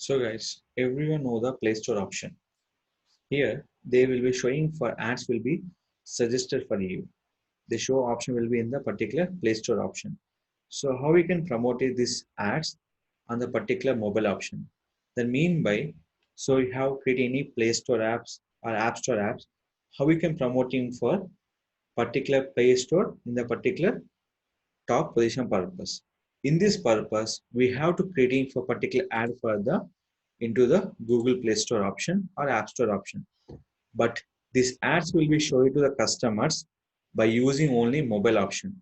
So guys, everyone know the Play Store option. Here they will be showing for ads will be suggested for you. The show option will be in the particular Play Store option. So how we can promote this ads on the particular mobile option? The mean by so you have create any Play Store apps or App Store apps, how we can promoting for particular Play Store in the particular top position purpose. In this purpose, we have to creating for particular ad for the into the Google Play Store option or App Store option. But these ads will be shown to the customers by using only mobile option.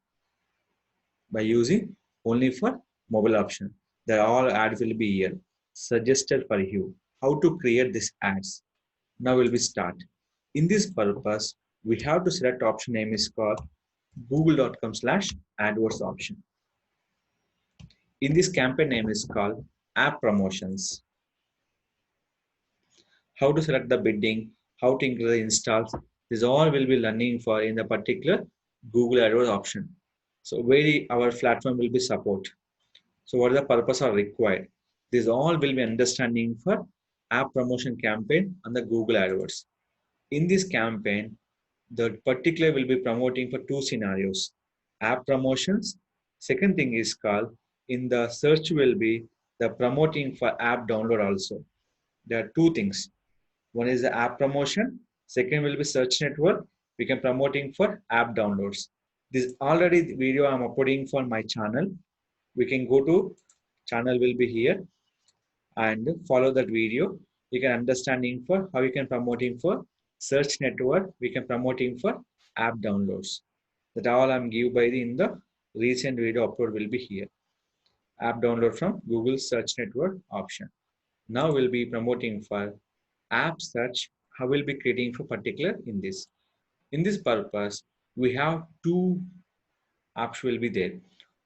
By using only for mobile option. The all ads will be here suggested for you. How to create these ads. Now will be start. In this purpose, we have to select option name is called google.com/adwords option. In this campaign name is called app promotions. How to select the bidding, how to increase the installs. This all will be learning for in the particular Google AdWords option. So where our platform will be support. So what are the purpose are required. This all will be understanding for app promotion campaign on the Google AdWords. In this campaign, the particular will be promoting for two scenarios. App promotions. Second thing is called in the search will be the promoting for app download also. There are two things. One is the app promotion. Second will be search network. We can promoting for app downloads. This already the video I'm uploading for my channel. We can go to channel will be here and follow that video. You can understanding for how you can promoting for search network. We can promoting for app downloads. That all I'm give by the in the recent video upload will be here. App download from Google search network option. Now we'll be promoting for app search. How we'll be creating for particular in this. In this purpose, we have two apps will be there.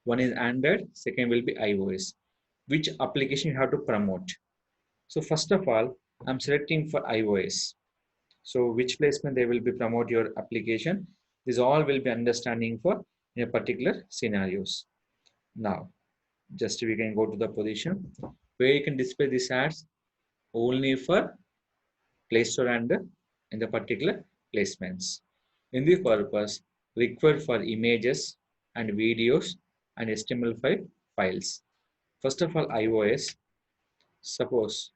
One is Android, second will be iOS. Which application you have to promote? So first of all, I'm selecting for iOS. So which placement they will be promote your application. This all will be understanding for in a particular scenarios. Now, just we can go to the position where you can display these ads only for Play Store and in the particular placements. In this purpose, required for images and videos and HTML5 files. First of all, iOS. Suppose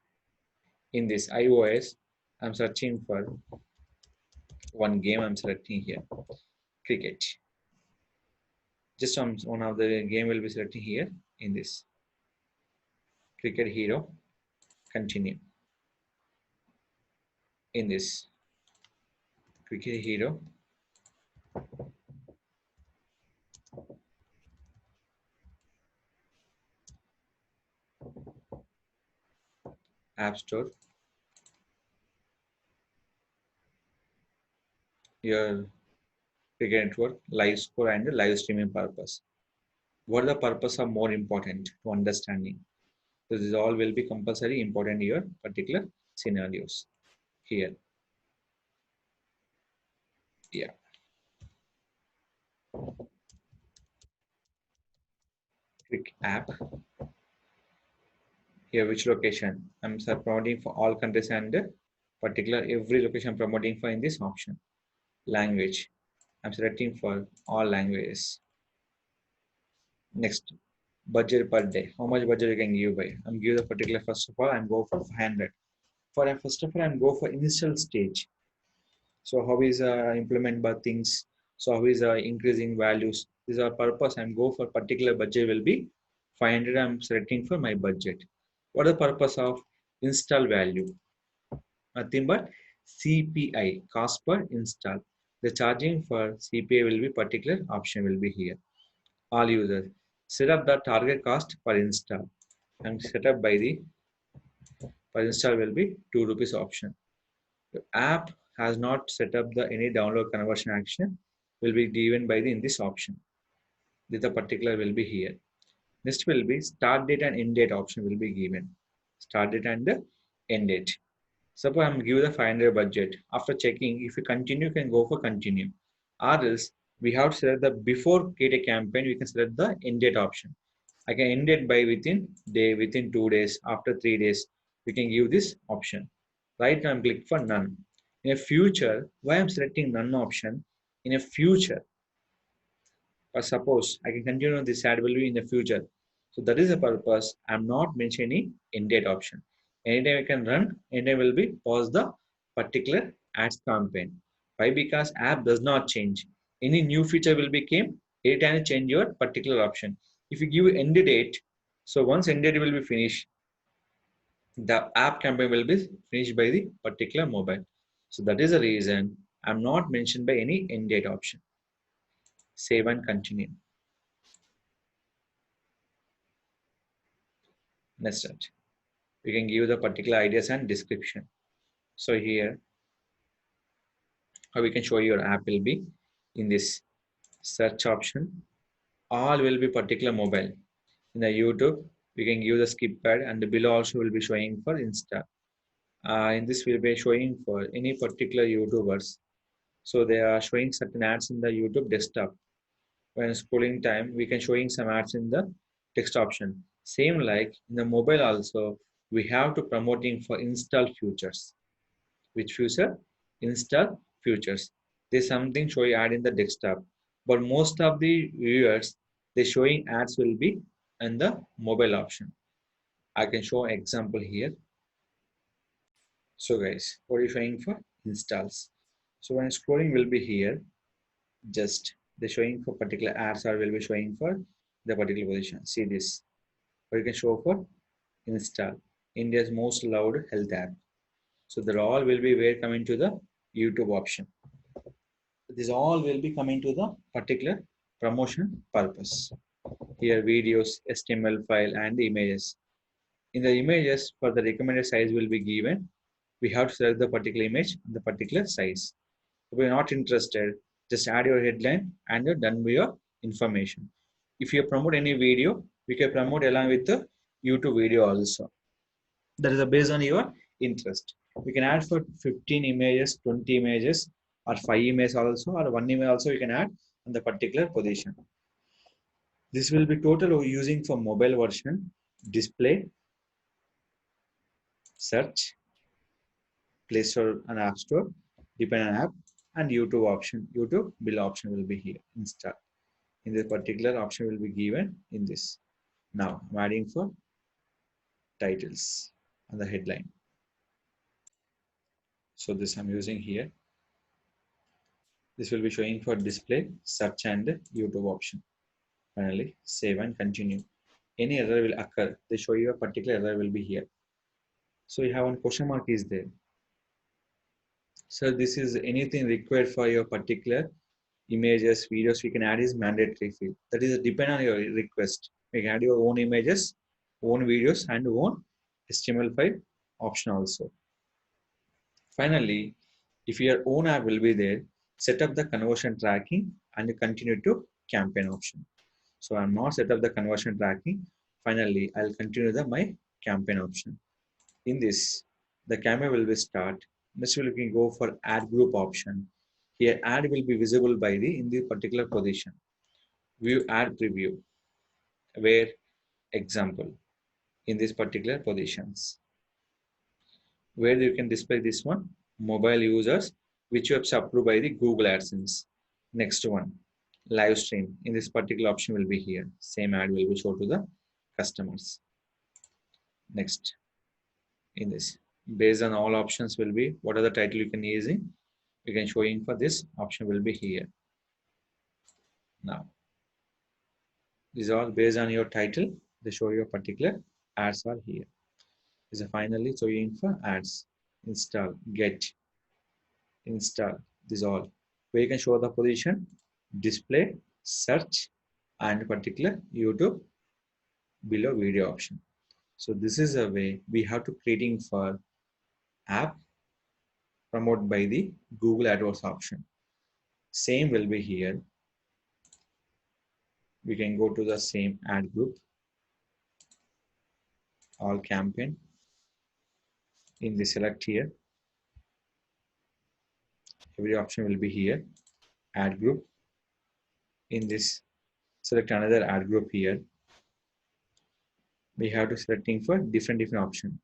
in this iOS, I'm searching for one game. I'm selecting here, cricket. Just one of the game will be selecting here in this cricket hero. Continue in this cricket hero. App Store. Your cricket network, live score, and live streaming purpose. What are the purpose are more important to understanding? So this all will be compulsory important in your particular scenarios here. Yeah. Click app. Here which location? I'm promoting for all countries and particular every location promoting for in this option. Language. I'm selecting for all languages. Next, budget per day. How much budget you can give by? I'm give the particular first of all. I'm go for 500. For first of all, I'm go for initial stage. So how is implement by things? So how is increasing values? These are purpose. I'm go for particular budget will be 500. I'm selecting for my budget. What is the purpose of install value? Nothing but CPI, cost per install. The charging for CPI will be particular option will be here. All users set up the target cost per install and set up by the per install will be 2 rupees option. The app has not set up the any download conversion action will be given by the in this option. This the particular will be here. Next will be start date and end date option will be given. Start date and the end date. Suppose I'm give the 500 budget. After checking, if you continue, you can go for continue. Or else we have to select the before create a campaign, we can select the end date option. I can end it by within day, within 2 days, after 3 days. we can give this option. Right now I'm click for none. In a future, why I'm selecting none option? In a future, or suppose I can continue this ad will be in the future. So that is the purpose. I'm not mentioning end date option. Anytime I can run, anytime will be pause the particular ads campaign. Why? Because app does not change. Any new feature will become anytime change your particular option. If you give end date, so once end date will be finished, the app campaign will be finished by the particular mobile. So that is the reason I'm not mentioned by any end date option. Save and continue. Next step. We can give the particular ideas and description. So here, how we can show your app will be in this search option. All will be particular mobile. In the YouTube, we can give the skip pad and the below also will be showing for Insta. In this will be showing for any particular YouTubers. So they are showing certain ads in the YouTube desktop. When scrolling time, we can showing some ads in the text option. Same like in the mobile also, we have to promoting for install features. Which feature? Install features. There's something showing ad in the desktop, but most of the viewers they showing ads will be in the mobile option. I can show example here. So guys, what are you showing for installs? So when scrolling will be here, just the showing for particular ads or will be showing for the particular position. See this. Or you can show for install. India's most loved health app. So they all will be where coming to the YouTube option. This all will be coming to the particular promotion purpose. Here videos, HTML file and the images. In the images for the recommended size will be given. We have to select the particular image and the particular size. If we are not interested, just add your headline and you're done with your information. If you promote any video, we can promote along with the YouTube video also. That is based on your interest. We can add for 15 images, 20 images, or 5 images also, or 1 image also you can add on the particular position. This will be total using for mobile version, display, search, Play Store and App Store, dependent app, and YouTube option. YouTube below option will be here. Install. In this particular option will be given in this. Now I'm adding for titles and the headline. So this I'm using here. This will be showing for display, search and YouTube option. Finally, save and continue. Any error will occur. They show you a particular error will be here. So you have one question mark is there. So this is anything required for your particular images, videos we can add is mandatory field. That is depend on your request. You can add your own images, own videos and own HTML file option also. Finally, if your own app will be there, set up the conversion tracking and continue to campaign option. So I'm not set up the conversion tracking. Finally, I'll continue my campaign option. In this, the campaign will be start. Next, we can go for ad group option. Here, ad will be visible by the in the particular position. View ad preview, where example in these particular positions, where you can display this one mobile users which you have approved by the Google AdSense. Next one, live stream. In this particular option will be here. Same ad will be shown to the customers. Next, in this, based on all options will be what are the title you can use in. You can show in for this option will be here. Now, these are based on your title. They show your particular ads are here. This is finally showing for ads. Install, get, install. This all. Where you can show the position, display, search, and particular YouTube below video option. So this is a way we have to creating for app promoted by the Google AdWords option. Same will be here. We can go to the same ad group, all campaign. In the select here, every option will be here. Ad group. In this, select another ad group here. We have to selecting for different option.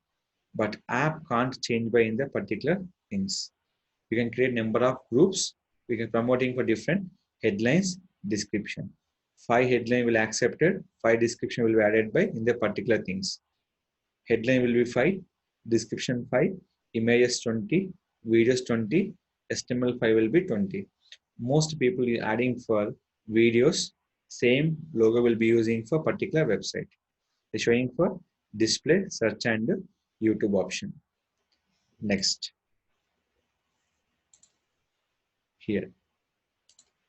but app can't change by in the particular things. We can create number of groups. We can promoting for different headlines, description. 5 headline will accepted, 5 description will be added by in the particular things. Headline will be 5, description 5, images 20, videos 20, HTML5 will be 20. Most people are adding for videos, same logo will be using for particular website. They're showing for display, search and YouTube option. Next, here.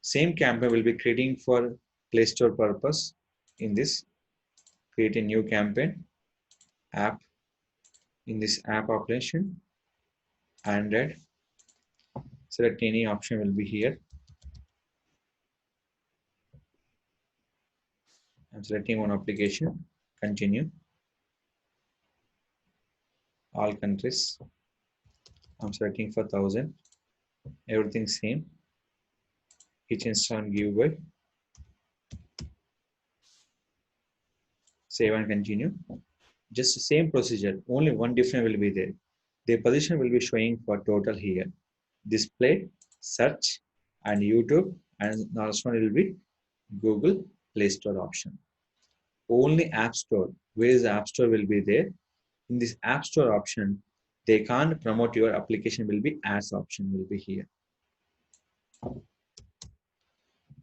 Same campaign will be creating for Play Store purpose. In this, create a new campaign, app. In this app application, Android, select any option will be here. I'm selecting one application, continue, all countries. I'm selecting for 1000, everything same. Each install and giveaway, save and continue. Just the same procedure, only one difference will be there. The position will be showing for total here. Display, search, and YouTube, and the last one will be Google Play Store option. Only App Store, where is the App Store will be there. In this App Store option, they can't promote your application will be ads option will be here.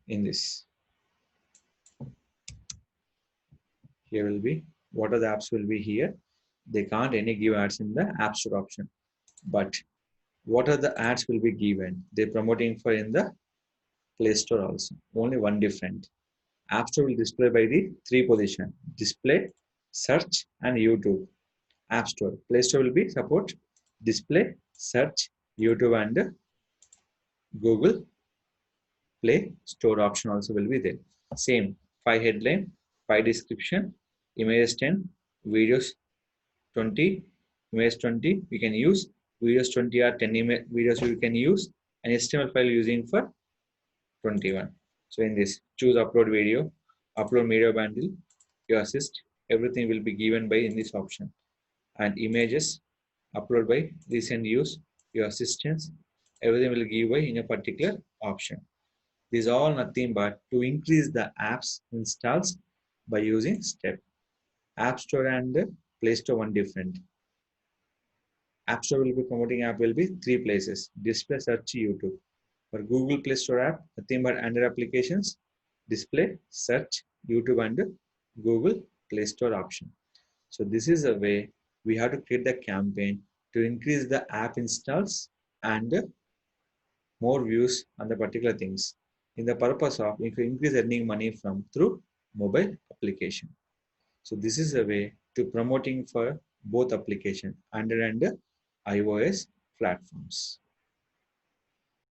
In this, here will be what are the apps will be here. They can't any give ads in the App Store option, but what are the ads will be given? They're promoting for in the Play Store also. Only one different. App Store will display by the 3 position: display, search, and YouTube. App Store. Play Store will be support display, search, YouTube, and Google Play Store option also will be there. Same 5 headline, 5 description, images 10, videos 20, images 20. We can use videos 20 or 10 videos we can use, and HTML file using for 21. So in this, choose upload video, upload media bundle, your assist, everything will be given by in this option. And images, upload by recent use, your assistance, everything will give by in a particular option. These are all nothing but to increase the apps installs by using step. App Store and Play Store one different. App Store will be promoting app will be 3 places: display, search, YouTube. For Google Play Store app, nothing but under applications, display, search, YouTube, and Google Play Store option. So this is a way we have to create the campaign to increase the app installs and more views on the particular things. In the purpose of if you increase earning money from through mobile application. So this is a way to promoting for both application Android and iOS platforms.